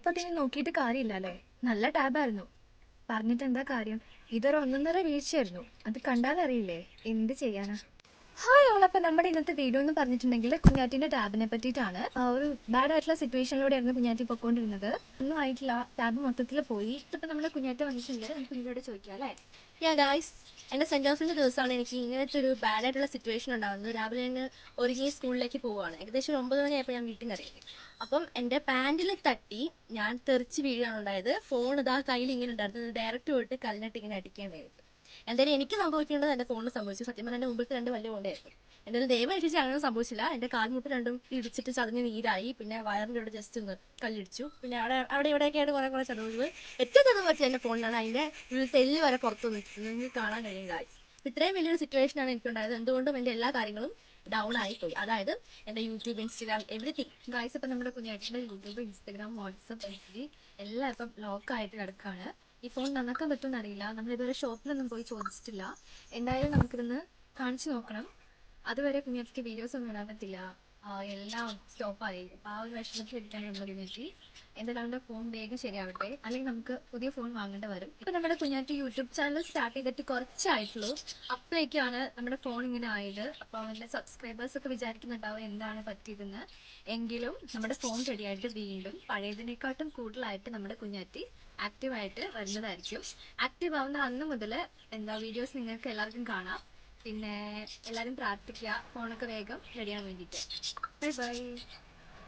അപ്പത്തിന് നോക്കിയിട്ട് കാര്യമില്ലല്ലേ? നല്ല ടാബായിരുന്നു. പറഞ്ഞിട്ട് എന്താ കാര്യം? ഇതൊരു ഒന്നൊന്നര വീഴ്ചയായിരുന്നു. അത് കണ്ടാലറിയില്ലേ? എന്ത് ചെയ്യാനാ? ഹായ് ഓൾ, അപ്പം നമ്മുടെ ഇന്നത്തെ വീഡിയോ എന്ന് പറഞ്ഞിട്ടുണ്ടെങ്കിൽ കുഞ്ഞാറ്റിന്റെ ടാബിനെ പറ്റിയിട്ടാണ്. ഒരു ബാഡ് ആയിട്ടുള്ള സിറ്റുവേഷനിലൂടെയായിരുന്നു കുഞ്ഞാറ്റി പൊക്കോണ്ടിരുന്നത്. ഒന്നും ആയിട്ടില്ല, ടാബ് മൊത്തത്തിൽ പോയി. ഇപ്പം നമ്മുടെ കുഞ്ഞാറ്റ വന്നിട്ടുണ്ട്. നമുക്ക് കുഞ്ഞിനോട് ചോദിക്കാം അല്ലേ? ഗായ്സ്, എൻ്റെ സെൻറ്റ് ജോസഫിൻ്റെ ദിവസമാണ് എനിക്ക് ഇങ്ങനത്തെ ഒരു ബാഡ് ആയിട്ടുള്ള സിറ്റുവേഷൻ ഉണ്ടാകുന്നത്. രാവിലെ ഞാൻ ഒരുങ്ങി സ്കൂളിലേക്ക് പോവുകയാണ്. ഏകദേശം ഒരു 9 മണിയായപ്പോൾ ഞാൻ വീട്ടിൽ നിന്ന് ഇറങ്ങി. അപ്പം എൻ്റെ പാൻറ്റിൽ തട്ടി ഞാൻ തെറിച്ച് വീഴുകയാണ് ഉണ്ടായത്. ഫോൺ ഇതാ കയ്യിൽ ഇങ്ങനെ ഉണ്ടായിരുന്നു. ഡയറക്റ്റ് പോയിട്ട് കല്ലിനിട്ട് ഇങ്ങനെ അടിക്കേണ്ടതായിരുന്നു. എന്തായാലും എനിക്ക് സംഭവിക്കേണ്ടത് എൻ്റെ ഫോണിൽ സംഭവിച്ചു. സത്യം പറഞ്ഞാൽ എൻ്റെ മുമ്പിൽ രണ്ട് വലിയ കൊണ്ടായിരുന്നു. എന്തായാലും ദൈവം രക്ഷിച്ച് അങ്ങനെ സംഭവിച്ചില്ല. എൻ്റെ കാൽമുട്ട് രണ്ടും ഇടിച്ചിട്ട് ചതഞ്ഞ് നീരായി. പിന്നെ വയറിൻ്റെ ഇവിടെ ജസ്റ്റ് ഒന്ന് കല്ലിടിച്ചു. പിന്നെ അവിടെ ഇവിടെയൊക്കെയായിട്ട് കുറേ ചതവുകൾ. ഏറ്റവും ചതവ് പറ്റിയ എൻ്റെ ഫോണിലാണ്. അതിൻ്റെ തെല്ല് വരെ പുറത്തു നിൽക്കുന്നത് നിങ്ങൾക്ക് കാണാൻ കഴിയും ഗായ്സ്. ഇത്രയും വലിയൊരു സിറ്റുവേഷനാണ് എനിക്കുണ്ടായത്. എന്തുകൊണ്ടും എൻ്റെ എല്ലാ കാര്യങ്ങളും ഡൗൺ ആയിപ്പോയി. അതായത് എൻ്റെ യൂട്യൂബ്, ഇൻസ്റ്റാഗ്രാം, എവറിത്തിങ് ഗായ്സ്. ഇപ്പം നമ്മുടെ കുഞ്ഞാറ്റിൻ്റെ യൂട്യൂബ്, ഇൻസ്റ്റാഗ്രാം, വാട്സപ്പ്, എഫ് എല്ലാം ഇപ്പം ലോക്കായിട്ട് കിടക്കുകയാണ്. ഈ ഫോൺ നന്നാക്കാൻ പറ്റുമെന്ന് അറിയില്ല. നമ്മളിതുവരെ ഷോപ്പിലൊന്നും പോയി ചോദിച്ചിട്ടില്ല. എന്തായാലും നമുക്കിതൊന്ന് കാണിച്ചു നോക്കണം. അതുവരെ കുഞ്ഞാറ്റിക്ക് വീഡിയോസ് ഒന്നും ഇടാൻ പറ്റില്ല. എല്ലാം സ്റ്റോപ്പായി. ആ ഒരു വിഷമത്തിൽ ഇരിക്കാനുള്ള കുഞ്ഞാറ്റി. എന്തായാലും അവൻ്റെ ഫോൺ വേഗം ശരിയാവട്ടെ, അല്ലെങ്കിൽ നമുക്ക് പുതിയ ഫോൺ വാങ്ങേണ്ടി വരും. ഇപ്പം നമ്മുടെ കുഞ്ഞാറ്റി യൂട്യൂബ് ചാനൽ സ്റ്റാർട്ട് ചെയ്തിട്ട് കുറച്ചായിട്ടുള്ളൂ. അപ്പോഴേക്കാണ് നമ്മുടെ ഫോൺ ഇങ്ങനെ ആയത്. അപ്പോൾ അവൻ്റെ സബ്സ്ക്രൈബേഴ്സൊക്കെ വിചാരിക്കുന്നുണ്ടാവും എന്താണ് പറ്റിയതെന്ന്. എങ്കിലും നമ്മുടെ ഫോൺ റെഡിയായിട്ട് വീണ്ടും പഴയതിനെക്കാട്ടും കൂടുതലായിട്ട് നമ്മുടെ കുഞ്ഞാറ്റി ആക്റ്റീവായിട്ട് വരുന്നതായിരിക്കും. ആക്റ്റീവ് ആവുന്ന അന്ന് മുതൽ വീഡിയോസ് നിങ്ങൾക്ക് എല്ലാവർക്കും കാണാം. പിന്നെ എല്ലാവരും പ്രാർത്ഥിക്കുക ഫോണൊക്കെ വേഗം റെഡിയാൻ വേണ്ടിയിട്ട്. Bye bye.